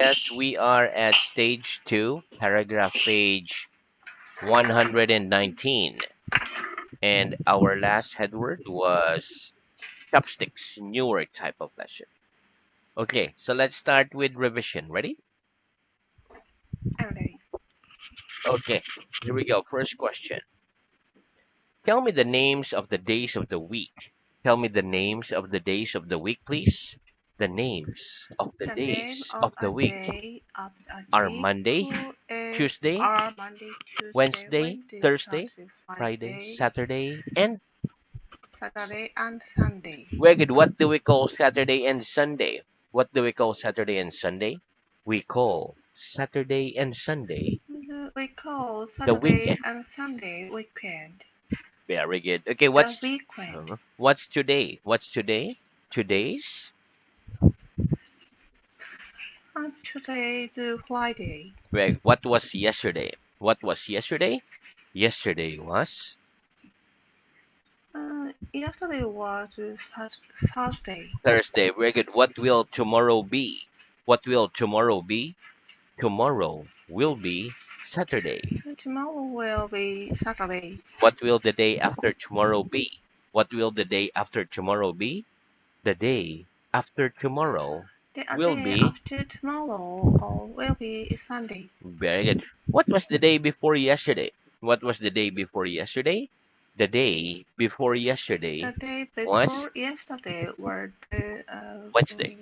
yes, we are at stage 2, paragraph page 119. And our last headword was chopsticks, newer type of lesson. Okay, so let's start with revision. Ready? Okay. Okay, here we go. First question. Tell me the names of the days of the week. Tell me the names of the days of the week, please. The names of the The name days of of the a week day of a are week Monday, Tuesday, are Monday, Tuesday, Wednesday, Wednesday, Thursday, Thursday, Friday, Friday, Saturday, and Saturday, and Sunday. very good. What do we call Saturday and Sunday? What do we call Saturday and Sunday? We call Saturday and Sunday We call the Saturday weekend. and Sunday weekend. Very good. Okay, The weekend. what's today? What's today? Today's And today is Friday. well, what was yesterday? What was yesterday? Yesterday was Yesterday was Thursday. Thursday. Very good. What will tomorrow be? What will tomorrow be? Tomorrow will be Saturday. Tomorrow will be Saturday. What will the day after tomorrow be? What will the day after tomorrow be? The day after tomorrow The will day be after tomorrow will be Sunday. very good. What was the day before yesterday? What was the day before yesterday? The day before yesterday The day was before yesterday was Wednesday.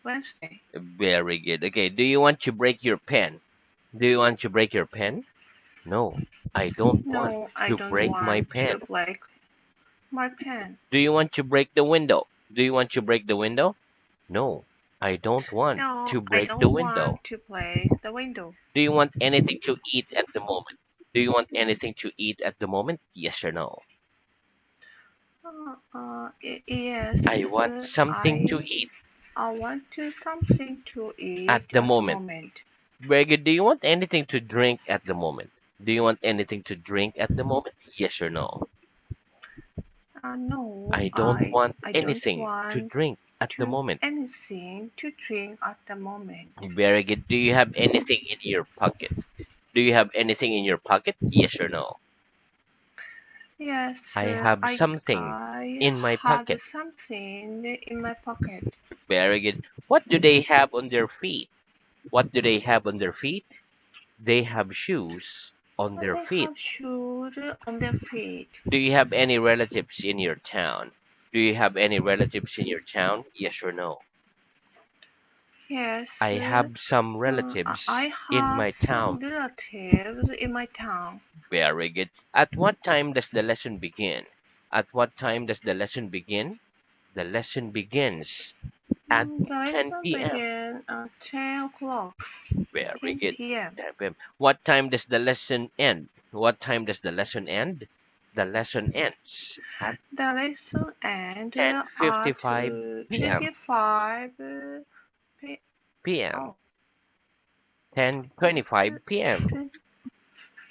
Wednesday. Very good. Okay, do you want to break your pen? Do you want to break your pen? No, I don't want No, I to don't break my want pen. to break my pen. Do you want to break the window? Do you want to break the window? No, I don't want No, to I break the don't window. want to break the window. Do you want anything to eat at the moment? Do you want anything to eat at the moment? Yes or no? Yes, I want something to eat I want to something to at eat the at the moment. moment. Very good. Do you want anything to drink at the moment? Do you want anything to drink at the moment? Yes or no? No, I don't want I don't anything to want drink at the to moment. anything to drink at the moment. Very good. Do you have anything in your pocket? Do you have anything in your pocket? Yes or no? Yes, I have something I in my have pocket. something in my pocket. Very good. What do they have on their feet? What do they have on their feet? They have shoes on their They feet. have shoes on their feet. Do you have any relatives in your town? Do you have any relatives in your town? Yes or no? Yes, I have some relatives I in have my some town. relatives in my town. Very good. At what time does the lesson begin? At what time does the lesson begin? The lesson begins at The 10 lesson p.m. begins at 10 o'clock, Very 10 good. p.m. 10 p.m. What time does the lesson end? What time does the lesson end? The lesson ends at The lesson ends at 10:55 p.m. 25 p. p.m. Oh, 10:25 p.m.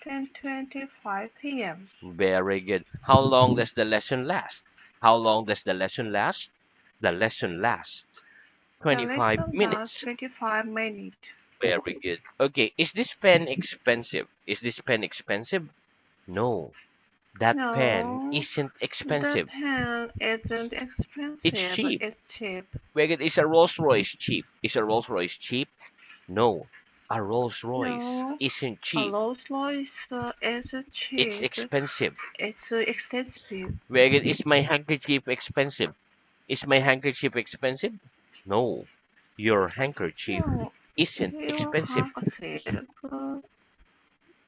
10:25 p.m. Very good. How long does the lesson last? How long does the lesson last? The lesson lasts The 25 lesson lasts minutes. 25 minutes. Very good. Okay, is this pen expensive? Is this pen expensive? No, that pen No, isn't the expensive. pen isn't It's expensive, cheap. it's cheap. Very good. Is a Rolls Royce cheap? Is a Rolls Royce cheap? No, a Rolls Royce No, isn't a cheap. Rolls Royce is It's cheap, expensive. it's expensive. Very good. Is my handkerchief expensive? Is my handkerchief expensive? No, your handkerchief No, isn't your expensive. handkerchief,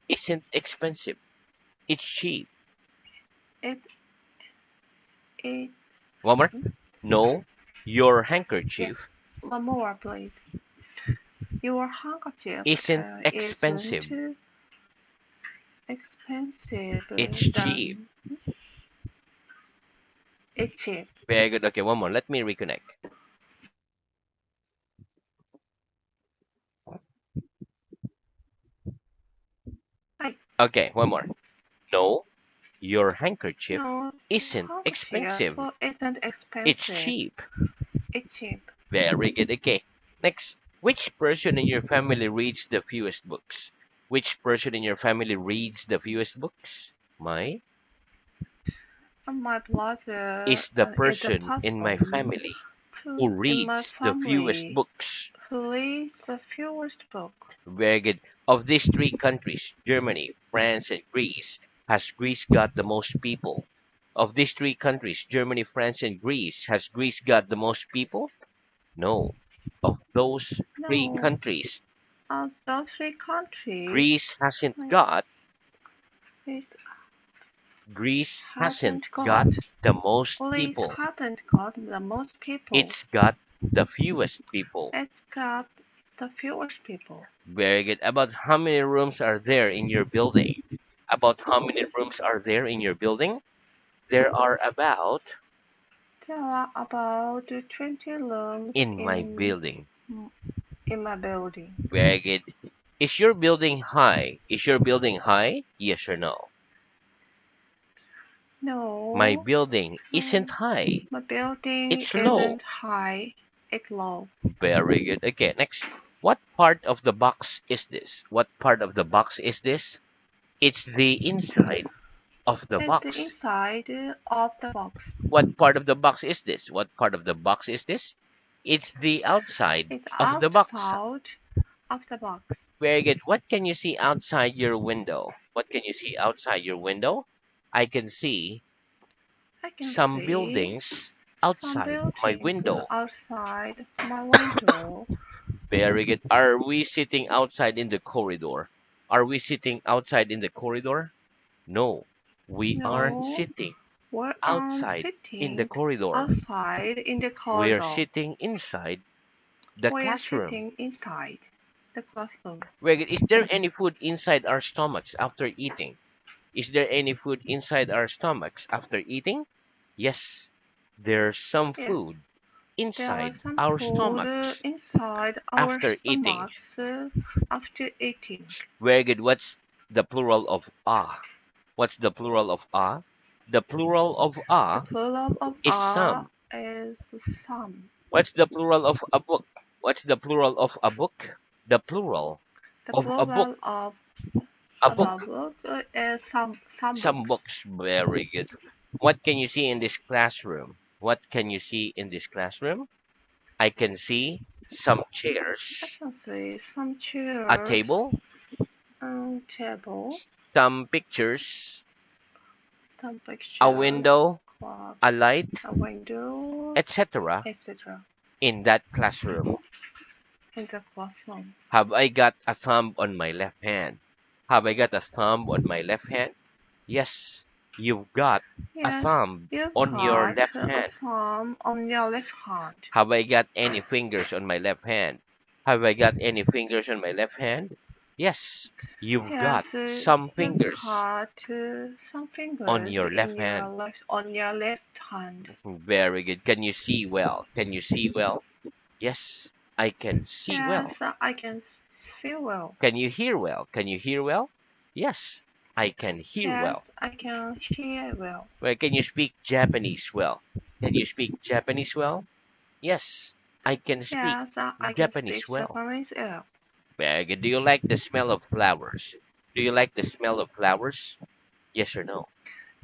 Isn't expensive. It's cheap. it, it, One more. No, your yeah, handkerchief one more please. Your handkerchief isn't isn't expensive. expensive It's cheap. than it's cheap. Very good. Okay, one more. Let me reconnect. Hi. Okay, one more. No, your handkerchief No, isn't handkerchief expensive. isn't It's expensive. cheap. It's cheap. Very good. Okay, next. Which person in your family reads the fewest books? Which person in your family reads the fewest books? My My brother is the is the person in my person family who who in my reads the fewest family books. who reads the fewest book. Very good. Of these three countries, Germany, France, and Greece, has Greece got the most people? Of these three countries, Germany, France, and Greece, has Greece got the most people? No. Of those three No, countries, of the three countries, Greece hasn't like, got Greece Greece hasn't hasn't got got the most Greece people. hasn't got the most people. It's got the fewest people. It's got the fewest people. Very good. About how many rooms are there in your building? About how many rooms are there in your building? There are about There are about 20 rooms in my building. in my building. Very good. Is your building high? Is your building high? Yes or no? My No, building isn't no, high. my building It's low. isn't high. It's low. Very good. Okay, next. What part of the box is this? What part of the box is this? It's the inside of the It's the box. inside of the box. What part of the box is this? What part of the box is this? It's the outside It's of the box. outside of the box. Very good. What can you see outside your window? What can you see outside your window? I can see I can some see buildings some outside my buildings window. outside my window. Very good. Are we sitting outside in the corridor? Are we sitting outside in the corridor? No, we aren't No, sitting we aren't outside in the sitting corridor. outside in the We're corridor. sitting inside the We're classroom. sitting inside the classroom. Very good. Is there any food inside our stomachs after eating? Is there any food inside our stomachs after eating? Yes, there's some Yes, food there are inside some our food stomachs inside our after eating. stomachs after eating. Very good. What's the plural of ah? What's the plural of ah? The plural of The ah plural of is a some. is some. What's the plural of a book? What's the plural of a book? The plural The of a book. plural of A a book. book is some Some books. books. Very good. What can you see in this classroom? What can you see in this classroom? I can see some I chairs, can see some a chairs, table, table, some pictures, some a pictures, window, clock, a light, a window, etc. etc. in that classroom. in the classroom. Have I got a thumb on my left hand? Have I got a thumb on my left hand? Yes, you've got a Yes, thumb you've on your got left a hand. thumb on your left hand. Have I got any fingers on my left hand? Have I got any fingers on my left hand? Yes, you've got Yes, some you've fingers got some on fingers your left hand. on your left hand. Very good. Can you see well? Can you see well? Yes, I can see well. Yes, I can see well. Can you hear well? Can you hear well? Yes, I can hear well. Yes, I can hear well. Well, can you speak Japanese well? Can you speak Japanese well? Yes, I can speak Yes, I can Japanese speak well. Japanese well. Very good. Do you like the smell of flowers? Do you like the smell of flowers? Yes or no?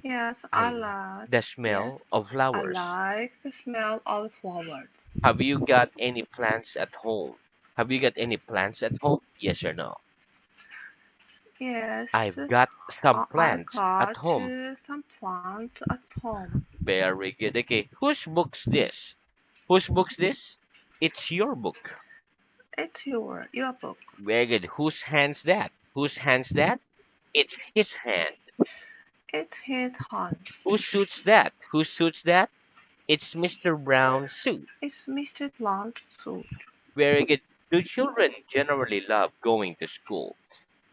Yes, I like the smell Yes, of I flowers. like the smell of flowers. Have you got any plants at home? Have you got any plants at home? Yes or no? Yes, I've got some I plants at got home. some plants at home. Very good. Okay, whose book's this? Whose book's this? It's your book. It's your book. Very good. Whose hand's that? Whose hand's that? It's his hand. It's his hand. Whose suit's that? Whose suit's that? It's Mr. Brown's suit. It's Mr. Blunt's suit. Very good. Do children generally love going to school?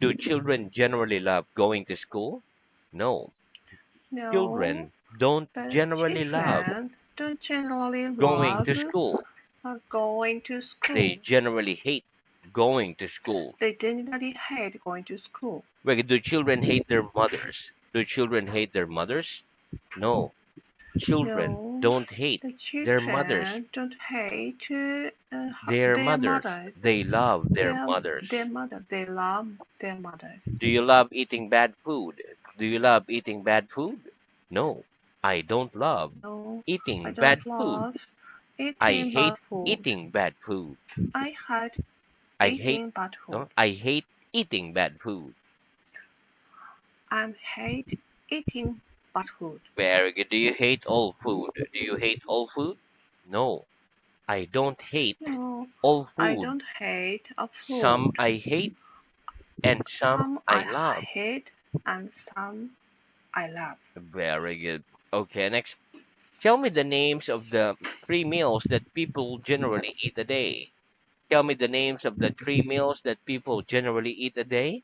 Do children generally love going to school? No. No, Children don't the generally love children don't generally going love to school. going to They school. generally hate going to school. They generally hate going to school. Very good. Do children hate their mothers? Do children hate their mothers? No. Children No, don't hate the their mothers. children don't hate Their their mothers. mothers. They love their Their mothers. mother, they love their mother. Do you love eating bad food? Do you love eating bad food? No, I don't love No, I eating bad don't food. love I eating hate bad food. eating bad food. I hate I hate eating bad food. no, I hate eating bad food. I hate eating bad food. Very good. Do you hate all food? Do you hate all food? No, I don't hate No, all I food. don't hate a Some food. I hate and some Some I I love. hate and some I love. Very good. Okay, next. Tell me the names of the three meals that people generally eat a day. Tell me the names of the three meals that people generally eat a day.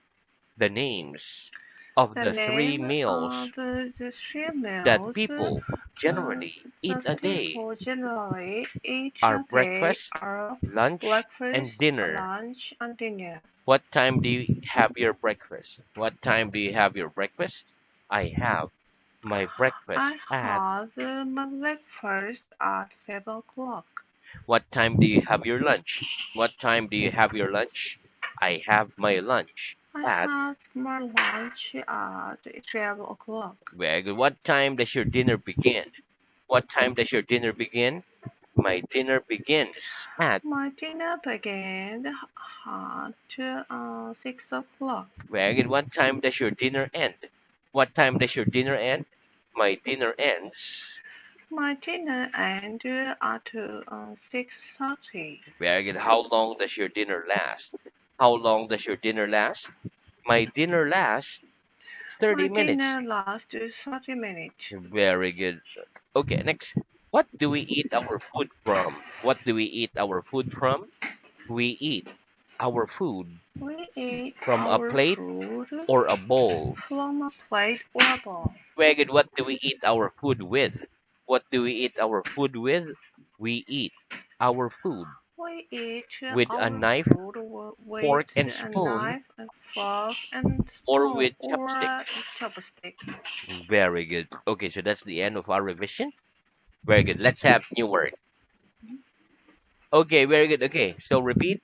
The names of The the three name meals of the three that meals people generally eat that a day people generally eat are a day breakfast, are lunch, and breakfast, dinner. lunch, and dinner. What time do you have your breakfast? What time do you have your breakfast? I have my breakfast I at. had my breakfast at 7 o'clock. What time do you have your lunch? What time do you have your lunch? I have my lunch I at. had my lunch at 12 o'clock. Very good. What time does your dinner begin? What time does your dinner begin? My dinner begins at. My dinner began at 6 o'clock. Very good. What time does your dinner end? What time does your dinner end? My dinner ends. My dinner ended at 6:30. Very good. How long does your dinner last? How long does your dinner last? My dinner lasts 30 My minutes. dinner lasted 30 minutes. Very good. Okay, next. What do we eat our food from? What do we eat our food from? We eat our food We eat from a our plate food or a bowl. from a plate or a bowl. Very good. What do we eat our food with? What do we eat our food with? We eat our food We eat with a our knife, food fork, with and a spoon, knife, a fork, and or spoon with or chopstick. a chopstick. Very good. Okay, so that's the end of our revision. Very good. Let's have new word. Okay, very good. Okay, so repeat.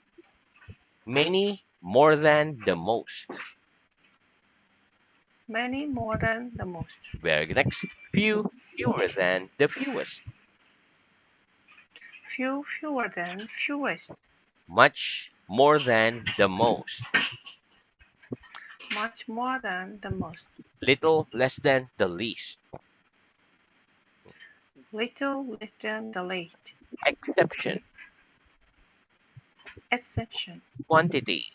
Many, more than, the most. Many more than the most. Very good. Next. Few, fewer than, the fewest. Few fewer than fewest. Much, more than, the most. Much more than the most. Little, less than, the least. Little less than the least. Exception. Exception. Quantity.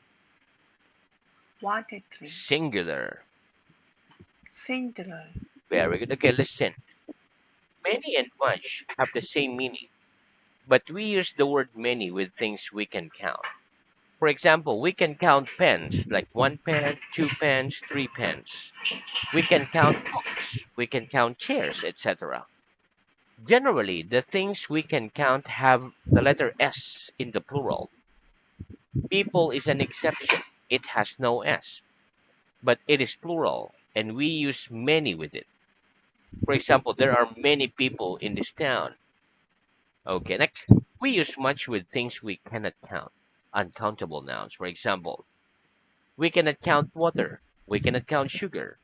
Quantity. Singular. Singular. Very good. Okay, listen. Many and much have the same meaning, but we use the word many with things we can count. For example, we can count pens, like one pen, two pens, three pens. We can count books, we can count chairs, etc. Generally, the things we can count have the letter S in the plural. People is an exception. It has no S, but it is plural, and we use many with it. For example, there are many people in this town. Okay, next. We use much with things we cannot count. Uncountable nouns. For example, we cannot count water. We cannot count sugar.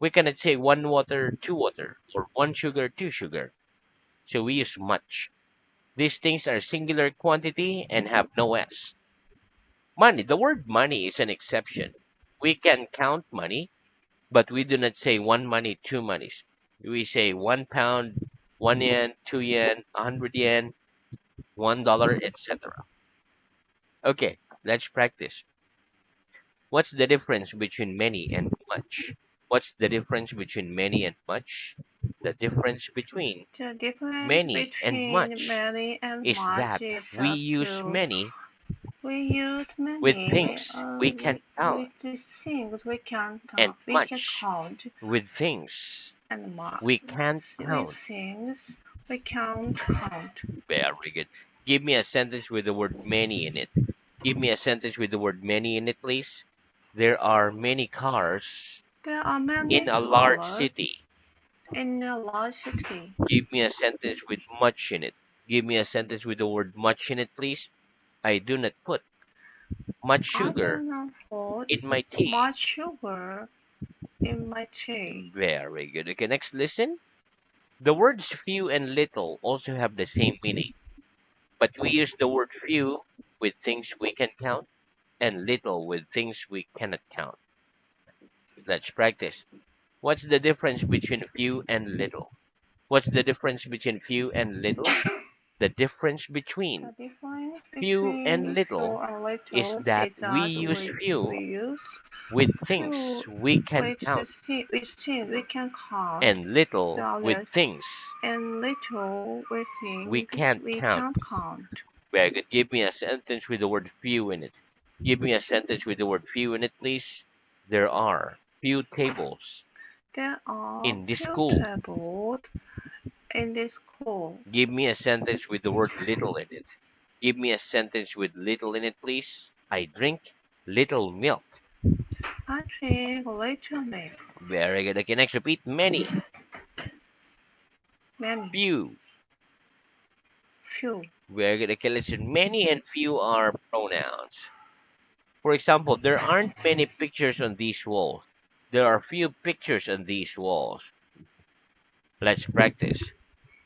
We cannot say one water, two water, or one sugar, two sugar. So we use much. These things are singular quantity and have no S. Money. The word money is an exception. We can count money, but we do not say one money, two monies. We say 1 pound, 1 yen, 2 yen, 100 yen, $1, etc. Okay, let's practice. What's the difference between many and much? What's the difference between many and much? The difference between The difference many and between much many and is much that is we that use many we use with many things we can count with the things and we can much count with things and we can't with count. things we can't count. Very good. Give me a sentence with the word many in it. Give me a sentence with the word many in it, please. There are many cars There are many in a large cars city. In a large city. Give me a sentence with much in it. Give me a sentence with the word much in it, please. I do not put much I do sugar not put in my tea. much sugar in my tea. Very good. Okay, next, listen. The words few and little also have the same meaning, but we use the word few with things we can count and little with things we cannot count. Let's practice. What's the difference between few and little? What's the difference between few and little? The difference between The difference few and between few little and is little that is we that use we few use with things few we can count with things we can count, and little with dollars, things and little with we things can't we count. can't count. Very good. Give me a sentence with the word few in it. Give me a sentence with the word few in it, please. There are few tables There are in this few school. tables in this school. Give me a sentence with the word little in it. Give me a sentence with little in it, please. I drink little milk. I drink little milk. Very good. Okay, next repeat. Many, Many, few. few. Very good. Okay, listen. Many and few are pronouns. For example, there aren't many pictures on these walls. There are few pictures on these walls. Let's practice.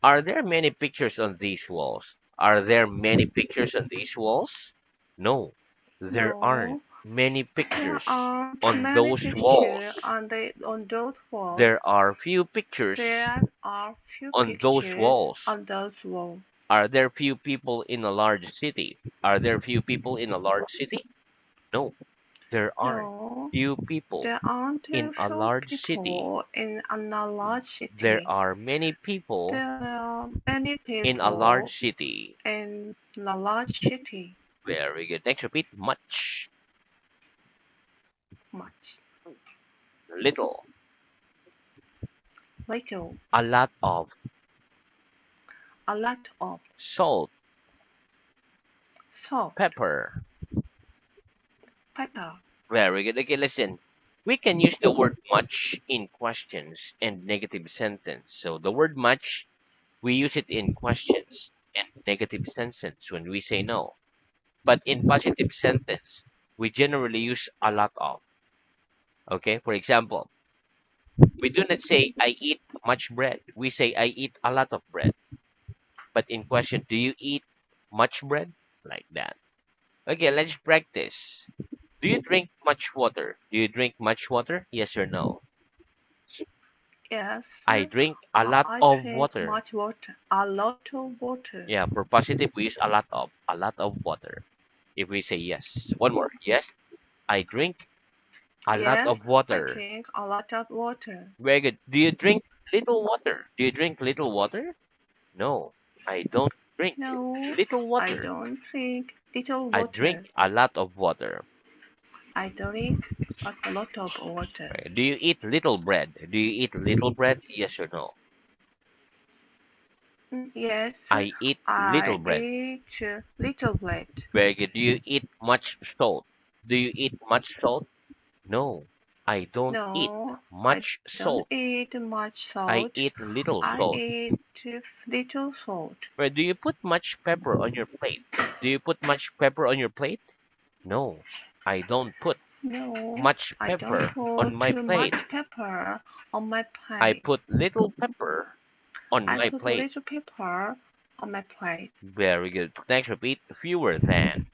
Are there many pictures on these walls? Are there many pictures on these walls? No, there aren't No, many there pictures aren't on many those pictures walls. on those walls. There are few pictures There are few on those pictures walls. on those walls. Are there few people in a large city? Are there few people in a large city? No, there aren't No, few people there aren't in a a few large city. people in a large There city. are many people There are many in a large people city. in a large city. Very good. Next, repeat much, Much, little, little, a lot of, a lot of, salt, salt, pepper. pepper. Very good. Okay, listen. We can use the word much in questions and negative sentence. So the word much, we use it in questions and negative sentence when we say no. But in positive sentence, we generally use a lot of. Okay, for example, we do not say I eat much bread. We say I eat a lot of bread. But in question, do you eat much bread? Like that. Okay, let's practice. Do you drink much water? Do you drink much water? Yes or no? Yes, I drink a lot I of drink water. much water. A lot of water. Yeah, for positive, we use a lot of water. If we say yes. One more. Yes, I drink a lot Yes, of I water. drink a lot of water. Very good. Do you drink little water? Do you drink little water? No, I don't drink No, little I water. don't drink little I water. drink a lot of water. I drink a lot of water. Right. Do you eat little bread? Do you eat little bread? Yes or no? Yes, I eat little I bread. eat little bread. Very good. Do you eat much salt? Do you eat much salt? No, I don't eat No, I much don't salt. eat much I salt. eat little I salt. eat little salt. Right. Do you put much pepper on your plate? Do you put much pepper on your plate? No, I don't put No, much I don't pepper on put my too plate. much pepper on my I plate. put little pepper on I my put plate. little pepper on my plate. Very good. Next, repeat. Fewer than,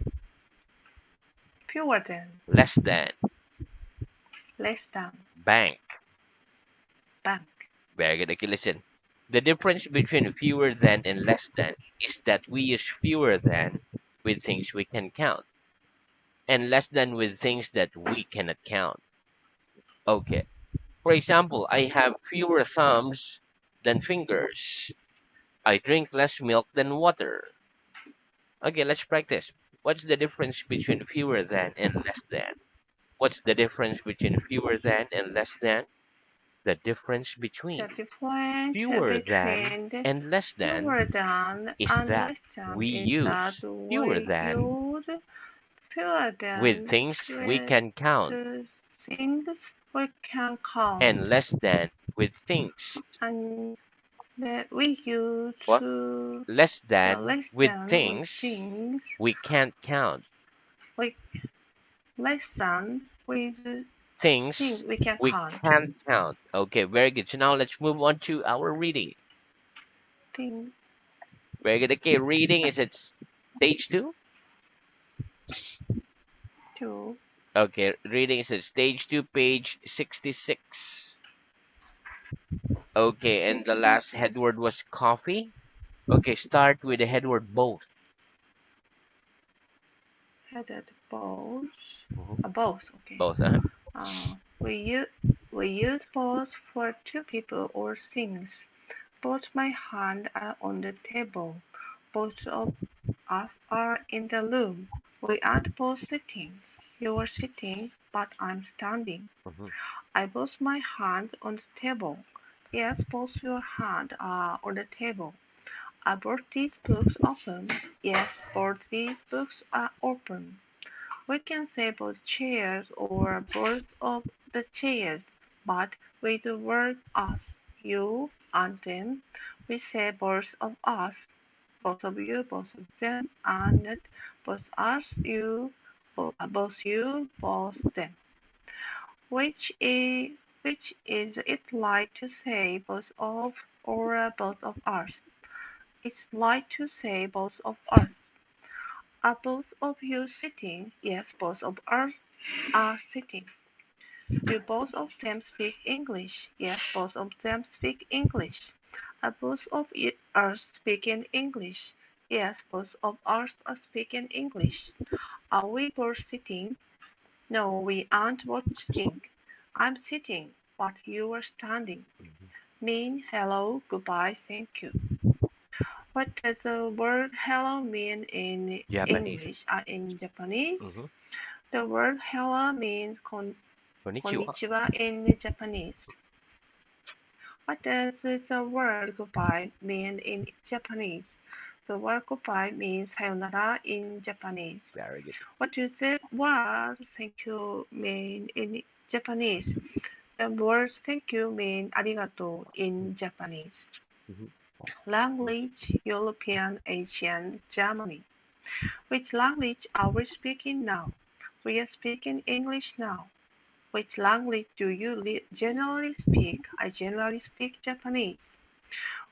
Fewer than, less than, less than, bank. bank. Very good. Okay, listen. The difference between fewer than and less than is that we use fewer than with things we can count and less than with things that we cannot count. Okay. For example, I have fewer thumbs than fingers. I drink less milk than water. Okay, let's practice. What's the difference between fewer than and less than? What's the difference between fewer than and less than? The difference The between difference fewer than between the and less than fewer than is and that less than we is that use fewer we than use fewer with than things we with can count the things we can count and less than with things. and that we use What? to Less the than less with than with things things we can't count. we less than with things Things we can we count. can't count. Okay, very good. So now let's move on to our reading. Thing Very good. Okay, reading is at stage two. two Okay, reading is at stage two, page 66. Okay, and the last head word was coffee. Okay, start with the head word both. headed both. Mhm. Both. Okay. Both. Uh, we use we use both for two people or things. Both my hands are on the table. Both of us are in the room. We aren't both sitting. You are sitting, but I'm standing. Mhm, I both my hands on the table. Yes, both your hands are on the table. I brought these books open. Yes, both these books are open. We can say both chairs or both of the chairs, but with the word us, you and them, we say both of us, both of you, both of them, and both us, both you, both them. Which is it like to say both of or both of us? It's like to say both of us. Are both of you sitting? Yes, both of us are sitting. Do both of them speak English? Yes, both of them speak English. Are both of us speaking English? Yes, both of us are speaking English. Are we both sitting? No, we aren't both sitting. I'm sitting, but you are standing. mhm. Mean hello, goodbye, thank you. What does the word hello mean in Japanese. English? In Japanese? Mhm. The word hello means Konnichiwa. konnichiwa in Japanese. What does the word goodbye mean in Japanese? The word goodbye means sayonara in Japanese. Very good. What does the word thank you mean in Japanese? The word thank you means arigato in Japanese. Mhm. Language European, Asian, Germany. Which language are we speaking now? We are speaking English now. Which language do you generally speak? I generally speak Japanese.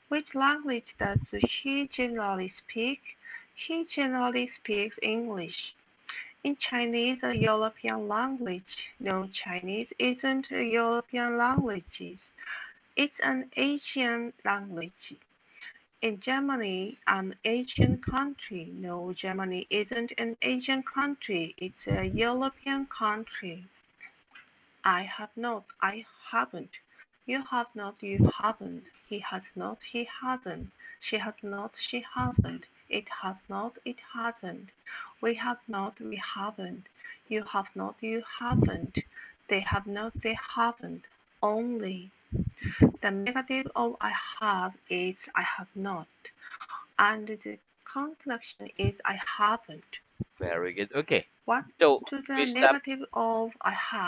Which language does he generally speak? He generally speaks English. In Chinese, a European language. No, Chinese isn't a European language. It's an Asian language. In Germany, an Asian country. No, Germany isn't an Asian country. It's a European country. I have not. I haven't. You have not. You haven't. He has not. He hasn't. She has not. She hasn't. It has not. It hasn't. We have not. We haven't. You have not. You haven't. They have not. They haven't. Only. The negative of I have is I have not. And the contraction is I haven't. Very good. Okay. What So to the we stop. negative of I have?